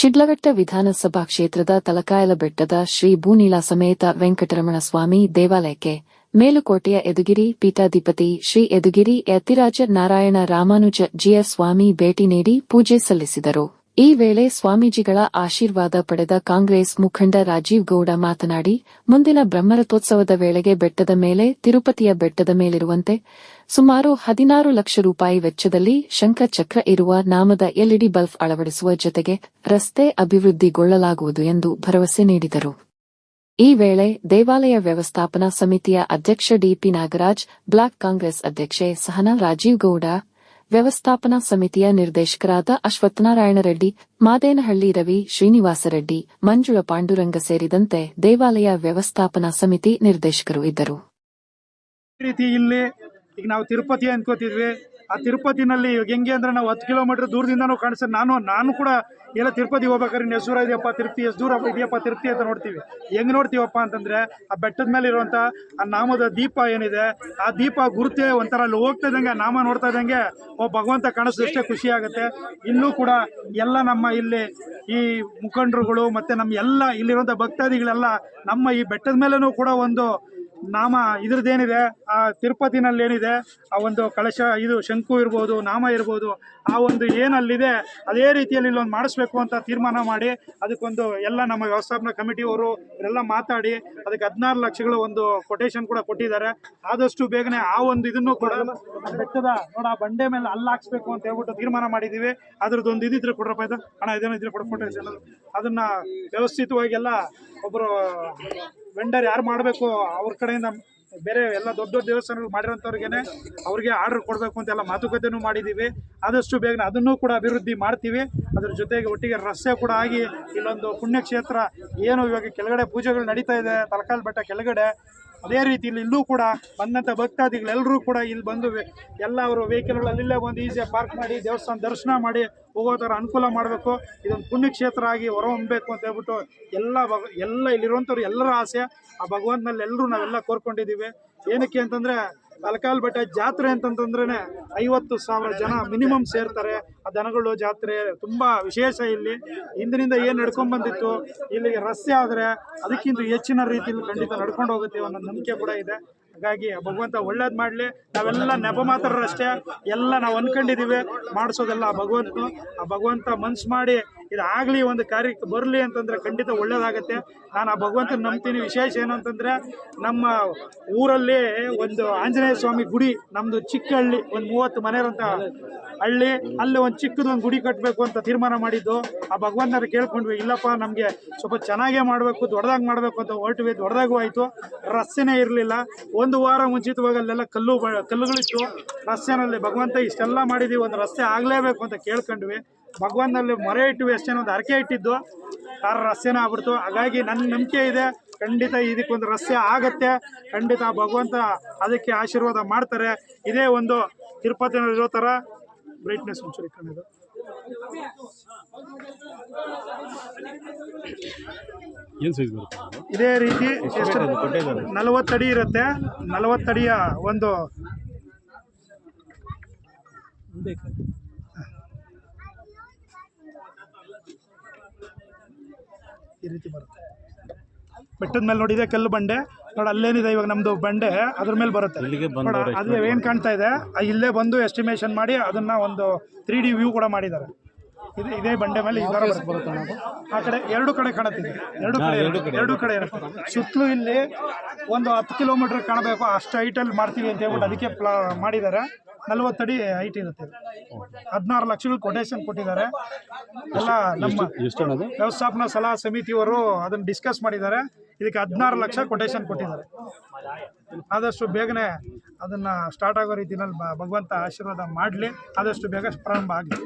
ಶಿಡ್ಲಘಟ್ಟ ವಿಧಾನಸಭಾ ಕ್ಷೇತ್ರದ ತಲಕಾಯಲಬೆಟ್ಟದ ಶ್ರೀ ಭೂನೀಲ ಸಮೇತ ವೆಂಕಟರಮಣ ಸ್ವಾಮಿ ದೇವಾಲಯಕ್ಕೆ ಮೇಲುಕೋಟೆಯ ಯದುಗಿರಿ ಪೀಠಾಧಿಪತಿ ಶ್ರೀ ಯದುಗಿರಿ ಯತಿರಾಜ ನಾರಾಯಣ ರಾಮಾನುಜ ಜಿಯ ಸ್ವಾಮಿ ಭೇಟಿ ನೀಡಿ ಪೂಜೆ ಸಲ್ಲಿಸಿದರು. ಈ ವೇಳೆ ಸ್ವಾಮೀಜಿಗಳ ಆಶೀರ್ವಾದ ಪಡೆದ ಕಾಂಗ್ರೆಸ್ ಮುಖಂಡ ರಾಜೀವ್ ಗೌಡ ಮಾತನಾಡಿ, ಮುಂದಿನ ಬ್ರಹ್ಮರಥೋತ್ಸವದ ವೇಳೆಗೆ ಬೆಟ್ಟದ ಮೇಲೆ ತಿರುಪತಿಯ ಬೆಟ್ಟದ ಮೇಲಿರುವಂತೆ ಸುಮಾರು 16 ಲಕ್ಷ ರೂಪಾಯಿ ವೆಚ್ಚದಲ್ಲಿ ಶಂಖಚಕ್ರ ಇರುವ ನಾಮದ ಎಲ್ಇಡಿ ಬಲ್ಬ್ ಅಳವಡಿಸುವ ಜೊತೆಗೆ ರಸ್ತೆ ಅಭಿವೃದ್ಧಿಗೊಳ್ಳಲಾಗುವುದು ಎಂದು ಭರವಸೆ ನೀಡಿದರು. ಈ ವೇಳೆ ದೇವಾಲಯ ವ್ಯವಸ್ಥಾಪನಾ ಸಮಿತಿಯ ಅಧ್ಯಕ್ಷ ಡಿಪಿ ನಾಗರಾಜ್, ಬ್ಲಾಕ್ ಕಾಂಗ್ರೆಸ್ ಅಧ್ಯಕ್ಷೆ ಸಹನಾ, ರಾಜೀವ್ ಗೌಡ, ವ್ಯವಸ್ಥಾಪನಾ ಸಮಿತಿಯ ನಿರ್ದೇಶಕರಾದ ಅಶ್ವತ್ಥನಾರಾಯಣ ರೆಡ್ಡಿ, ಮಾದೇನಹಳ್ಳಿ ರವಿ, ಶ್ರೀನಿವಾಸ ರೆಡ್ಡಿ, ಮಂಜುಳ ಪಾಂಡುರಂಗ ಸೇರಿದಂತೆ ದೇವಾಲಯ ವ್ಯವಸ್ಥಾಪನಾ ಸಮಿತಿ ನಿರ್ದೇಶಕರು ಇದ್ದರು. ಈಗ ನಾವು ತಿರುಪತಿ ಅನ್ಕೋತಿದ್ವಿ. ಆ ತಿರುಪತಿನಲ್ಲಿ ಹೆಂಗೆ ಅಂದ್ರೆ ನಾವು 10 ಕಿಲೋಮೀಟರ್ ದೂರದಿಂದನೂ ಕಾಣಿಸ್ತದೆ. ನಾನು ಕೂಡ ಎಲ್ಲ ತಿರುಪತಿ ಹೋಗ್ಬೇಕಾದ್ರೆ ಎಷ್ಟು ದೂರ ಇದೆಯಪ್ಪ ತಿರುಪತಿ, ಎಷ್ಟು ದೂರ ಇದೆಯಪ್ಪ ತಿರುಪತಿ ಅಂತ ನೋಡ್ತೀವಿ. ಹೆಂಗ್ ನೋಡ್ತೀವಪ್ಪ ಅಂತಂದ್ರೆ ಆ ಬೆಟ್ಟದ ಮೇಲೆ ಇರುವಂತ ಆ ನಾಮದ ದೀಪ ಏನಿದೆ, ಆ ದೀಪ ಗುರುತೇ ಒಂಥರ ಅಲ್ಲಿ ಹೋಗ್ತಾ ಇದ್ದಂಗೆ, ನಾಮ ನೋಡ್ತಾ ಇದ್ದಂಗೆ ಭಗವಂತ ಕಾಣಿಸೋದಷ್ಟೇ ಖುಷಿ ಆಗುತ್ತೆ. ಇಲ್ಲೂ ಕೂಡ ಎಲ್ಲ ನಮ್ಮ ಇಲ್ಲಿ ಈ ಮುಖಂಡರುಗಳು ಮತ್ತೆ ನಮ್ಮ ಎಲ್ಲ ಇಲ್ಲಿರುವಂತ ಭಕ್ತಾದಿಗಳೆಲ್ಲ ನಮ್ಮ ಈ ಬೆಟ್ಟದ ಮೇಲೂ ಕೂಡ ಒಂದು ನಾಮ ಇದ್ರದ್ದೇನಿದೆ, ಆ ತಿರುಪತಿನಲ್ಲಿ ಏನಿದೆ ಆ ಒಂದು ಕಳಶ, ಇದು ಶಂಕು ಇರ್ಬೋದು, ನಾಮ ಇರ್ಬೋದು, ಆ ಒಂದು ಏನಲ್ಲಿದೆ ಅದೇ ರೀತಿಯಲ್ಲಿ ಇಲ್ಲೊಂದು ಮಾಡಿಸ್ಬೇಕು ಅಂತ ತೀರ್ಮಾನ ಮಾಡಿ ಅದಕ್ಕೊಂದು ಎಲ್ಲ ನಮ್ಮ ವ್ಯವಸ್ಥಾಪನಾ ಕಮಿಟಿಯವರು ಇವರೆಲ್ಲ ಮಾತಾಡಿ ಅದಕ್ಕೆ 16 ಲಕ್ಷಗಳ ಒಂದು ಕೊಟೇಶನ್ ಕೂಡ ಕೊಟ್ಟಿದ್ದಾರೆ. ಆದಷ್ಟು ಬೇಗನೆ ಆ ಒಂದು ಇದನ್ನು ಕೂಡ ಬೆಟ್ಟದ ಆ ಬಂಡೆ ಮೇಲೆ ಹಾಕ್ಸ್ಬೇಕು ಅಂತ ಹೇಳ್ಬಿಟ್ಟು ತೀರ್ಮಾನ ಮಾಡಿದ್ದೀವಿ. ಅದ್ರದ್ದೊಂದು ಇದಿದ್ರೆ ಕೊಡ್ರಪ್ಪ, ಇದು ಹಣ ಇದೇನೋ ಇದ್ರೆ ಕೊಟೇಶನ್, ಅದನ್ನ ವ್ಯವಸ್ಥಿತವಾಗಿ ಎಲ್ಲ ಒಬ್ಬರು ವೆಂಡರ್ ಯಾರು ಮಾಡಬೇಕು ಅವ್ರ ಕಡೆಯಿಂದ ಬೇರೆ ಎಲ್ಲ ದೊಡ್ಡ ದೊಡ್ಡ ದೇವಸ್ಥಾನಗಳು ಮಾಡಿರೋಂಥವ್ರಿಗೇನೆ ಅವ್ರಿಗೆ ಆರ್ಡರ್ ಕೊಡಬೇಕು ಅಂತೆಲ್ಲ ಮಾತುಕತೆನೂ ಮಾಡಿದ್ದೀವಿ. ಆದಷ್ಟು ಬೇಗನೆ ಅದನ್ನು ಕೂಡ ಅಭಿವೃದ್ಧಿ ಮಾಡ್ತೀವಿ. ಅದ್ರ ಜೊತೆಗೆ ಒಟ್ಟಿಗೆ ರಸ್ತೆ ಕೂಡ ಆಗಿ ಇಲ್ಲೊಂದು ಪುಣ್ಯಕ್ಷೇತ್ರ ಏನು ಇವಾಗ ಕೆಳಗಡೆ ಪೂಜೆಗಳು ನಡೀತಾ ಇದೆ ತಲಕಾಲ್ ಬೆಟ್ಟ ಕೆಳಗಡೆ, ಅದೇ ರೀತಿ ಇಲ್ಲೂ ಕೂಡ ಬಂದಂಥ ಭಕ್ತಾದಿಗಳೆಲ್ಲರೂ ಕೂಡ ಇಲ್ಲಿ ಬಂದು ಎಲ್ಲ ಅವರು ವೆಹಿಕಲ್ಗಳಲ್ಲೇ ಬಂದು ಈಸಿಯಾಗಿ ಪಾರ್ಕ್ ಮಾಡಿ ದೇವಸ್ಥಾನ ದರ್ಶನ ಮಾಡಿ ಹೋಗೋ ಥರ ಅನುಕೂಲ ಮಾಡಬೇಕು. ಇದೊಂದು ಪುಣ್ಯಕ್ಷೇತ್ರ ಆಗಿ ಹೊರಹೊಮ್ಮಬೇಕು ಅಂತ ಹೇಳ್ಬಿಟ್ಟು ಎಲ್ಲ ಇಲ್ಲಿರುವಂಥವ್ರು ಎಲ್ಲರ ಆಸೆ. ಆ ಭಗವಂತನಲ್ಲಿ ಎಲ್ಲರೂ ನಾವೆಲ್ಲ ಕೋರ್ಕೊಂಡಿದ್ದೀವಿ. ಏನಕ್ಕೆ ಅಂತಂದರೆ ತಲಕಾಲ್ ಬೆಟ್ಟ ಜಾತ್ರೆ ಅಂತಂತಂದ್ರೇ 50,000 ಜನ ಮಿನಿಮಮ್ ಸೇರ್ತಾರೆ. ಆ ದನಗಳು ಜಾತ್ರೆ ತುಂಬ ವಿಶೇಷ. ಇಲ್ಲಿ ಹಿಂದಿನಿಂದ ಏನು ನಡ್ಕೊಂಡು ಬಂದಿತ್ತು, ಇಲ್ಲಿಗೆ ರಸ್ತೆ ಆದರೆ ಅದಕ್ಕಿಂತ ಹೆಚ್ಚಿನ ರೀತಿಯಲ್ಲಿ ಖಂಡಿತ ನಡ್ಕೊಂಡು ಹೋಗುತ್ತೆ ಅನ್ನೋ ನಂಬಿಕೆ ಕೂಡ ಇದೆ. ಹಾಗಾಗಿ ಭಗವಂತ ಒಳ್ಳೇದು ಮಾಡಲಿ. ನಾವೆಲ್ಲ ನೆಪ ಮಾತಾಡೋರಷ್ಟೇ, ಎಲ್ಲ ನಾವು ಅನ್ಕೊಂಡಿದ್ದೀವಿ ಮಾಡಿಸೋದೆಲ್ಲ ಆ ಭಗವಂತ ಮನ್ಸು ಮಾಡಿ ಇದಾಗಲಿ, ಒಂದು ಕಾರ್ಯಕ್ಕೆ ಬರಲಿ ಅಂತಂದರೆ ಖಂಡಿತ ಒಳ್ಳೇದಾಗತ್ತೆ. ನಾನು ಆ ಭಗವಂತನ ನಂಬ್ತೀನಿ. ವಿಶೇಷ ಏನು ಅಂತಂದರೆ ನಮ್ಮ ಊರಲ್ಲಿ ಒಂದು ಆಂಜನೇಯ ಸ್ವಾಮಿ ಗುಡಿ, ನಮ್ಮದು ಚಿಕ್ಕ ಹಳ್ಳಿ, ಒಂದು 30 ಮನೆ ಇರೋಂಥ ಹಳ್ಳಿ, ಅಲ್ಲಿ ಒಂದು ಚಿಕ್ಕದೊಂದು ಗುಡಿ ಕಟ್ಟಬೇಕು ಅಂತ ತೀರ್ಮಾನ ಮಾಡಿದ್ದು. ಆ ಭಗವಂತನ ಕೇಳ್ಕೊಂಡ್ವಿ, ಇಲ್ಲಪ್ಪ ನಮಗೆ ಸ್ವಲ್ಪ ಚೆನ್ನಾಗೇ ಮಾಡಬೇಕು, ದೊಡ್ಡದಾಗಿ ಮಾಡಬೇಕು ಅಂತ ಹೊರಟ್ವಿ. ದೊಡ್ಡದಾಗೂ ಆಯಿತು. ರಸ್ತೆನೇ ಇರಲಿಲ್ಲ. 1 ವಾರ ಮುಂಚಿತವಾಗಿ ಅಲ್ಲೆಲ್ಲ ಕಲ್ಲುಗಳಿತ್ತು ರಸ್ತೆನಲ್ಲಿ. ಭಗವಂತ ಇಷ್ಟೆಲ್ಲ ಮಾಡಿದ್ದೀವಿ, ಒಂದು ರಸ್ತೆ ಆಗಲೇಬೇಕು ಅಂತ ಕೇಳ್ಕೊಂಡ್ವಿ. ಭಗವಂತನಲ್ಲಿ ಮೊರೆ ಇಟ್ಟು ಅಷ್ಟೇನೋ ಒಂದು ಹರಕೆ ಇಟ್ಟಿದ್ದು, ರಸ್ತೆನೇ ಆಗ್ಬಿಡ್ತು. ಹಾಗಾಗಿ ನನ್ನ ನಂಬಿಕೆ ಇದೆ, ಖಂಡಿತ ಇದಕ್ಕೊಂದು ರಸ್ತೆ ಆಗತ್ತೆ. ಖಂಡಿತ ಭಗವಂತ ಅದಕ್ಕೆ ಆಶೀರ್ವಾದ ಮಾಡ್ತಾರೆ. ಇದೇ ಒಂದು ತಿರುಪತಿನಲ್ಲಿರೋ ಥರ ಬ್ರೈಟ್ನೆಸ್ ಒಂಚೂರು ಇಟ್ಕೊಂಡಿದ್ದು. ಇದೇ ರೀತಿ 40 ಅಡಿ ಇರುತ್ತೆ. 40 ಅಡಿಯ ಒಂದು ಈ ರೀತಿ ಬರುತ್ತೆ. ಬೆಟ್ಟದ ಮೇಲೆ ನೋಡಿದೆ ಕಲ್ಲು ಬಂಡೆ ನೋಡಿ, ಅಲ್ಲೇನಿದೆ ಇವಾಗ ನಮ್ದು ಬಂಡೆ, ಅದ್ರ ಮೇಲೆ ಬರುತ್ತೆ. ಅದೇ ಏನ್ ಕಾಣ್ತಾ ಇದೆ ಇಲ್ಲೇ ಬಂದು ಎಸ್ಟಿಮೇಷನ್ ಮಾಡಿ ಅದನ್ನ ಒಂದು 3D ವ್ಯೂ ಕೂಡ ಮಾಡಿದ್ದಾರೆ. ಇದೇ ಬಂಡೆ ಮೇಲೆ ಈ ಥರ ಬರುತ್ತೆ. ಆ ಕಡೆ 2 ಕಡೆ ಕಾಣುತ್ತಿದೆ, 2 ಕಡೆ ಸುತ್ತಲೂ ಇಲ್ಲಿ ಒಂದು 10 ಕಿಲೋಮೀಟರ್ ಕಾಣಬೇಕು, ಅಷ್ಟು ಹೈಟಲ್ಲಿ ಮಾಡ್ತೀವಿ ಅಂತ ಹೇಳ್ಬಿಟ್ಟು ಅದಕ್ಕೆ ಮಾಡಿದ್ದಾರೆ. 40 ಅಡಿ ಹೈಟ್ ಇರುತ್ತೆ. 16 ಲಕ್ಷಗಳು ಕೊಟೇಶನ್ ಕೊಟ್ಟಿದ್ದಾರೆ. ಎಲ್ಲ ನಮ್ಮ ವ್ಯವಸ್ಥಾಪನಾ ಸಲಹಾ ಸಮಿತಿಯವರು ಅದನ್ನು ಡಿಸ್ಕಸ್ ಮಾಡಿದ್ದಾರೆ. ಇದಕ್ಕೆ 16 ಲಕ್ಷ ಕೊಟೇಶನ್ ಕೊಟ್ಟಿದ್ದಾರೆ. ಆದಷ್ಟು ಬೇಗನೆ ಅದನ್ನು ಸ್ಟಾರ್ಟ್ ಆಗೋ ರೀತಿಯಲ್ಲಿ ಭಗವಂತ ಆಶೀರ್ವಾದ ಮಾಡಲಿ, ಆದಷ್ಟು ಬೇಗ ಪ್ರಾರಂಭ ಆಗಲಿ.